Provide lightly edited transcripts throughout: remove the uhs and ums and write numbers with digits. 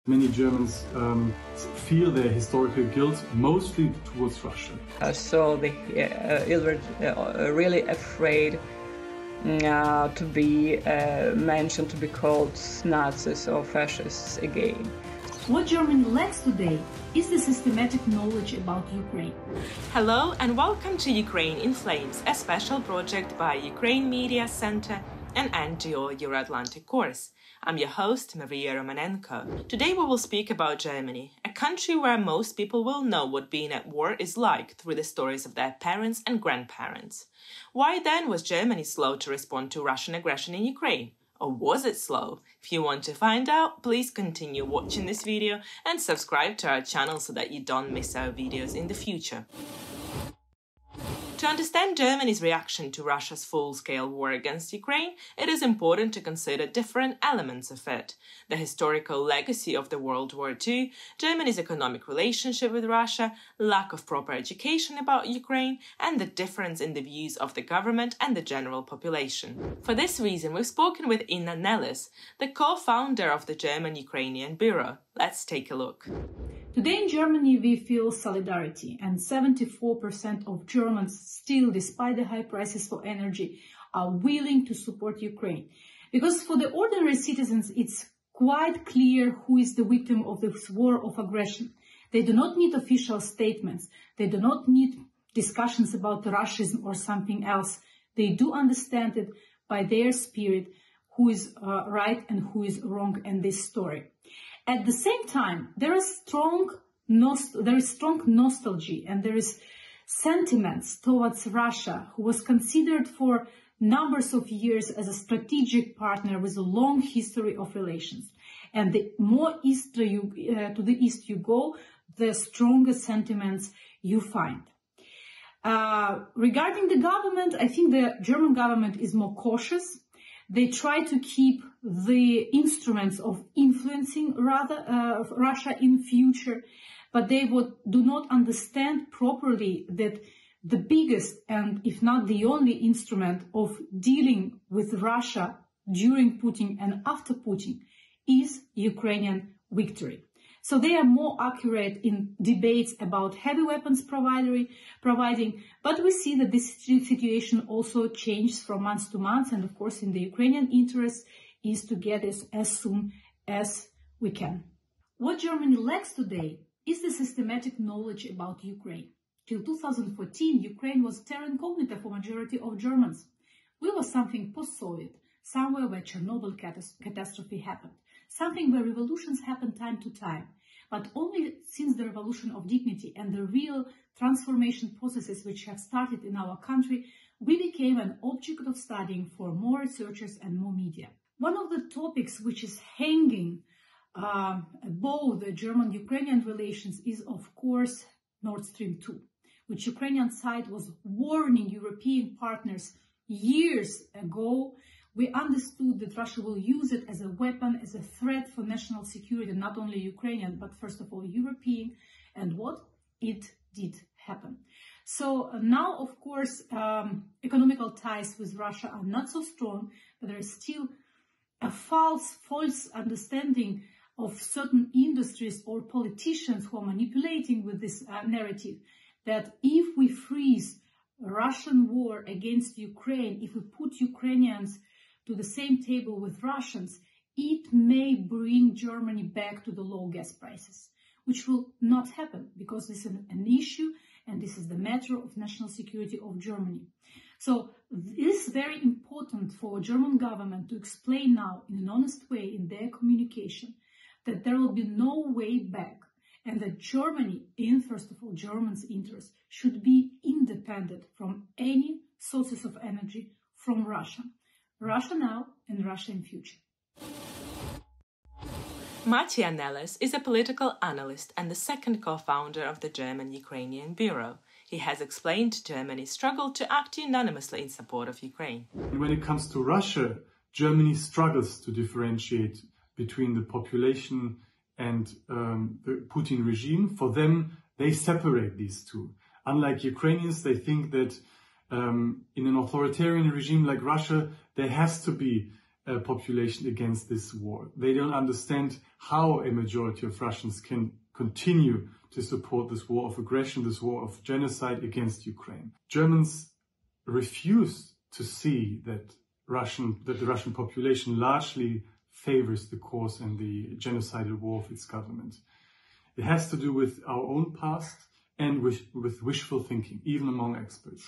Many Germans feel their historical guilt mostly towards Russia. So they were really afraid to be mentioned, to be called Nazis or fascists again. What Germany lacks today is the systematic knowledge about Ukraine. Hello and welcome to Ukraine in Flames, a special project by Ukraine Media Center and NGO Euro-Atlantic course. I'm your host, Maria Romanenko. Today we will speak about Germany, a country where most people will know what being at war is like through the stories of their parents and grandparents. Why then was Germany slow to respond to Russian aggression in Ukraine? Or was it slow? If you want to find out, please continue watching this video and subscribe to our channel so that you don't miss our videos in the future. To understand Germany's reaction to Russia's full-scale war against Ukraine, it is important to consider different elements of it: the historical legacy of the World War II, Germany's economic relationship with Russia, lack of proper education about Ukraine, and the difference in the views of the government and the general population. For this reason, we've spoken with Inna Nelles, the co-founder of the German-Ukrainian Bureau. Let's take a look. Today in Germany we feel solidarity, and 74% of Germans still, despite the high prices for energy, are willing to support Ukraine. Because for the ordinary citizens it's quite clear who is the victim of this war of aggression. They do not need official statements. They do not need discussions about Russianism or something else. They do understand it by their spirit who is right and who is wrong in this story. At the same time, there is strong nostalgia and there is sentiments towards Russia, who was considered for numbers of years as a strategic partner with a long history of relations. And the more east to the east you go, the stronger sentiments you find. Regarding the government, I think the German government is more cautious. They try to keep the instruments of influencing Russia in future, but they do not understand properly that the biggest and if not the only instrument of dealing with Russia during Putin and after Putin is Ukrainian victory. So they are more accurate in debates about heavy weapons providing, but we see that this situation also changes from month to month, and of course in the Ukrainian interest is to get it as soon as we can. What Germany lacks today is the systematic knowledge about Ukraine. Till 2014, Ukraine was terra incognita for majority of Germans. We were something post-Soviet, somewhere where Chernobyl catastrophe happened, something where revolutions happen time to time. But only since the revolution of dignity and the real transformation processes which have started in our country, we became an object of studying for more researchers and more media. One of the topics which is hanging above the German-Ukrainian relations is, of course, Nord Stream 2, which Ukrainian side was warning European partners years ago. We understood that Russia will use it as a weapon, as a threat for national security, not only Ukrainian, but first of all European, and what? It did happen. So now, of course, economical ties with Russia are not so strong, but there is still a false understanding of certain industries or politicians who are manipulating with this narrative that if we freeze Russian war against Ukraine, if we put Ukrainians to the same table with Russians, it may bring Germany back to the low gas prices, which will not happen because this is an issue and this is the matter of national security of Germany. So it is very important for German government to explain now in an honest way in their communication that there will be no way back and that Germany, in first of all Germans' interest, should be independent from any sources of energy from Russia. Russia now and Russia in future. Mattia Nelles is a political analyst and the second co-founder of the German-Ukrainian Bureau. He has explained Germany's struggle to act unanimously in support of Ukraine. When it comes to Russia, Germany struggles to differentiate between the population and the Putin regime. For them, they separate these two. Unlike Ukrainians, they think that in an authoritarian regime like Russia, there has to be population against this war. They don't understand how a majority of Russians can continue to support this war of aggression, this war of genocide against Ukraine. Germans refuse to see that the Russian population largely favors the cause and the genocidal war of its government. It has to do with our own past and with wishful thinking, even among experts.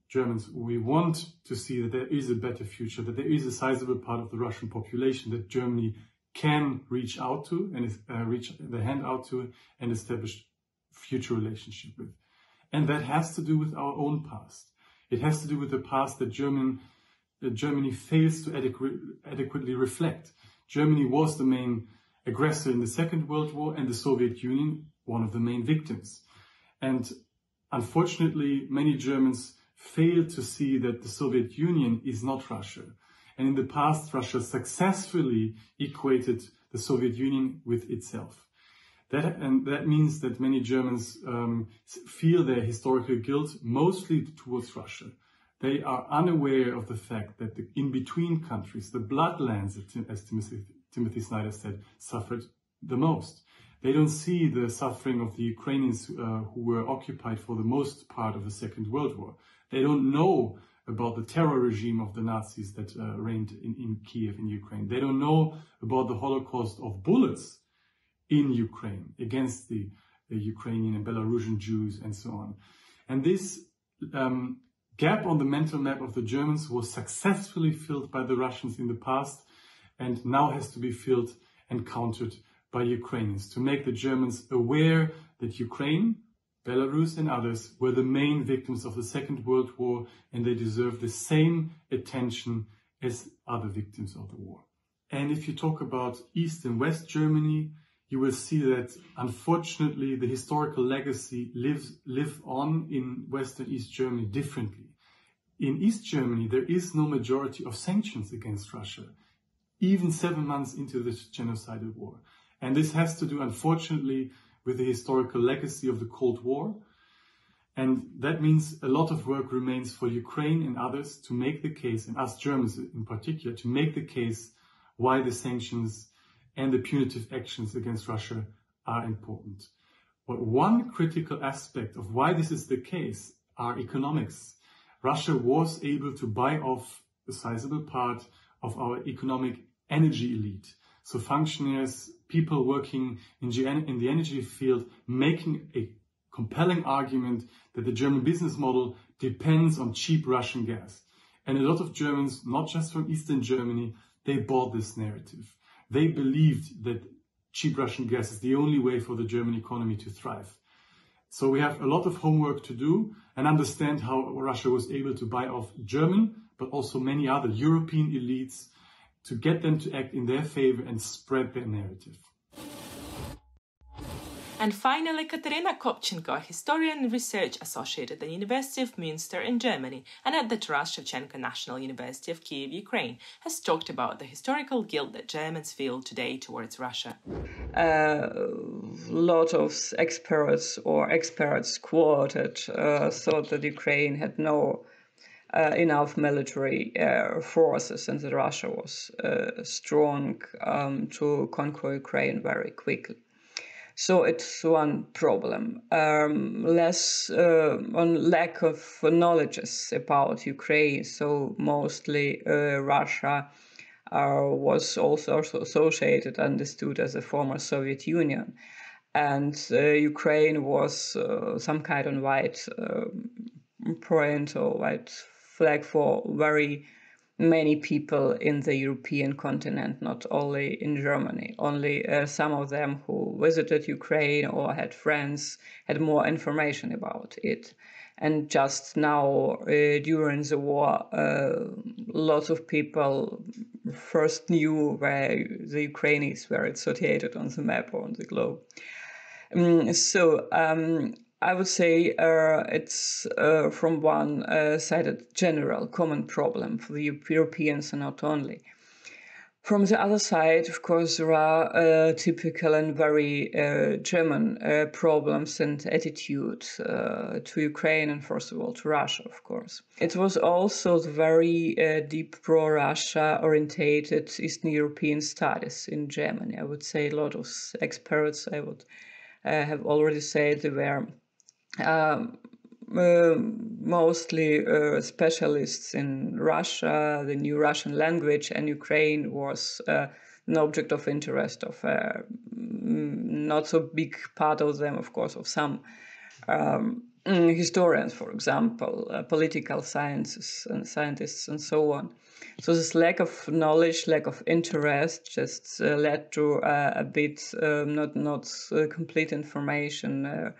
Germans want to see that there is a better future, that there is a sizable part of the Russian population that Germany can reach out to and reach the hand out to and establish future relationship with. And that has to do with our own past. It has to do with the past that Germany fails to adequately reflect. Germany was the main aggressor in the Second World War, and the Soviet Union one of the main victims. And unfortunately, many Germans fail to see that the Soviet Union is not Russia. And in the past, Russia successfully equated the Soviet Union with itself. That means that many Germans feel their historical guilt mostly towards Russia. They are unaware of the fact that the in-between countries, the bloodlands, as Timothy Snyder said, suffered the most. They don't see the suffering of the Ukrainians who were occupied for the most part of the Second World War. They don't know about the terror regime of the Nazis that reigned in Kyiv, in Ukraine. They don't know about the Holocaust of bullets in Ukraine against the Ukrainian and Belarusian Jews and so on. And this gap on the mental map of the Germans was successfully filled by the Russians in the past and now has to be filled and countered by Ukrainians to make the Germans aware that Ukraine, Belarus and others were the main victims of the Second World War and they deserve the same attention as other victims of the war. And if you talk about East and West Germany, you will see that unfortunately the historical legacy live on in West and East Germany differently. In East Germany, there is no majority of sanctions against Russia, even 7 months into this genocidal war. And this has to do, unfortunately, with the historical legacy of the Cold War. And that means a lot of work remains for Ukraine and others to make the case, and us Germans in particular, to make the case why the sanctions and the punitive actions against Russia are important. But one critical aspect of why this is the case are economics. Russia was able to buy off a sizable part of our economic energy elite. So functionaries, people working in the energy field, making a compelling argument that the German business model depends on cheap Russian gas. And a lot of Germans, not just from Eastern Germany, they bought this narrative. They believed that cheap Russian gas is the only way for the German economy to thrive. So we have a lot of homework to do and understand how Russia was able to buy off German, but also many other European elites to get them to act in their favor and spread their narrative. And finally, Kateryna Kobchenko, historian and research associate at the University of Münster in Germany and at the Taras Shevchenko National University of Kyiv, Ukraine, has talked about the historical guilt that Germans feel today towards Russia. A lot of experts quoted thought that Ukraine had no enough military forces and that Russia was strong to conquer Ukraine very quickly. So it's one problem. Less on lack of knowledge about Ukraine. So mostly Russia was also associated, understood as a former Soviet Union. And Ukraine was some kind of white point or white flag for very many people in the European continent, not only in Germany. Only some of them who visited Ukraine or had friends had more information about it. And just now, during the war, lots of people first knew where the Ukraine is, where it's situated on the map or on the globe. I would say it's from one side a general common problem for the Europeans and not only. From the other side, of course, there are typical and very German problems and attitude to Ukraine and, first of all, to Russia, of course. It was also the very deep pro-Russia orientated Eastern European studies in Germany. I would say a lot of experts, I would have already said, they were mostly specialists in Russia, the new Russian language, and Ukraine was an object of interest of not so big part of them, of course, of some historians, for example, political sciences and scientists and so on. So this lack of knowledge, lack of interest just led to a bit not complete information,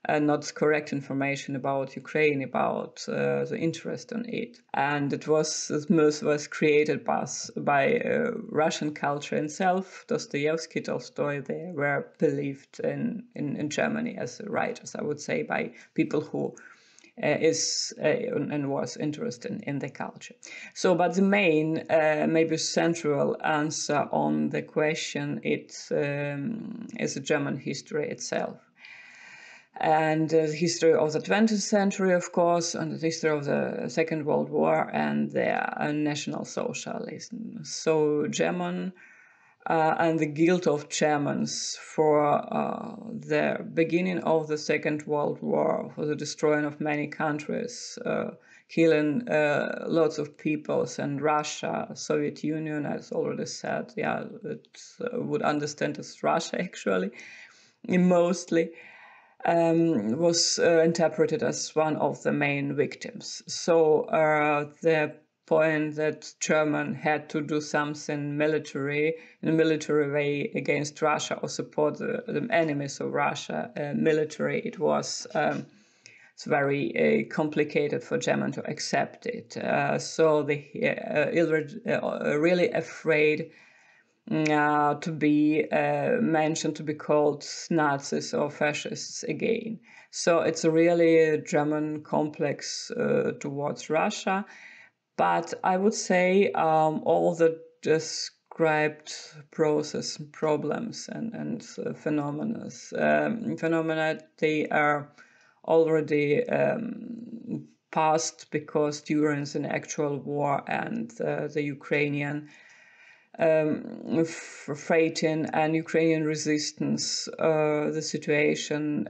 not correct information about Ukraine, about the interest in it. And this was created by Russian culture itself. Dostoevsky, Tolstoy, they were believed in Germany as writers, I would say, by people who was interested in the culture. So, but the main, maybe central answer on the question, is the German history itself. And the history of the 20th century, of course, and the history of the Second World War and their National Socialism. So German and the guilt of Germans for the beginning of the Second World War, for the destroying of many countries, killing lots of peoples, and Russia, Soviet Union, as already said, yeah, it would understand as Russia actually, mostly. Was interpreted as one of the main victims. So the point that German had to do something in a military way against Russia or support the enemies of Russia military, it was it's very complicated for German to accept it. So they were really afraid to be mentioned, to be called Nazis or fascists again. So it's a really German complex towards Russia. But I would say all the described process problems and phenomena, they are already past, because during the actual war and the Ukrainian fighting and Ukrainian resistance, the situation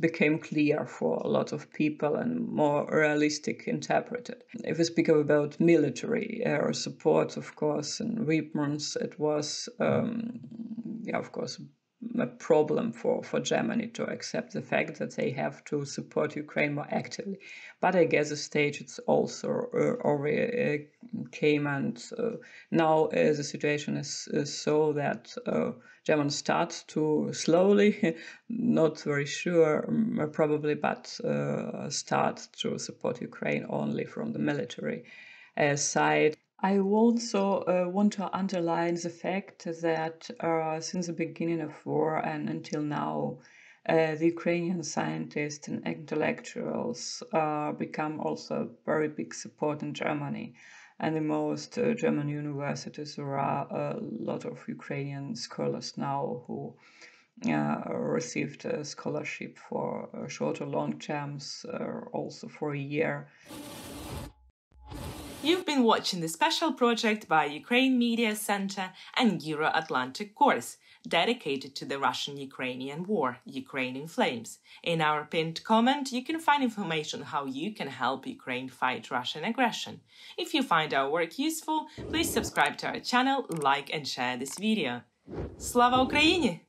became clear for a lot of people and more realistic interpreted. If we speak about military support, of course, and weapons, it was, of course, a problem for Germany to accept the fact that they have to support Ukraine more actively. But I guess the stage it's also already came, and now the situation is so that Germans start to slowly, not very sure probably, but start to support Ukraine only from the military side. I also want to underline the fact that since the beginning of war and until now, the Ukrainian scientists and intellectuals become also very big support in Germany. And in most German universities, there are a lot of Ukrainian scholars now who received a scholarship for short or long terms, also for a year. You've been watching the special project by Ukraine Media Center and Euro-Atlantic course dedicated to the Russian-Ukrainian War, Ukraine in Flames. In our pinned comment, you can find information how you can help Ukraine fight Russian aggression. If you find our work useful, please subscribe to our channel, like and share this video. Slava Ukraini!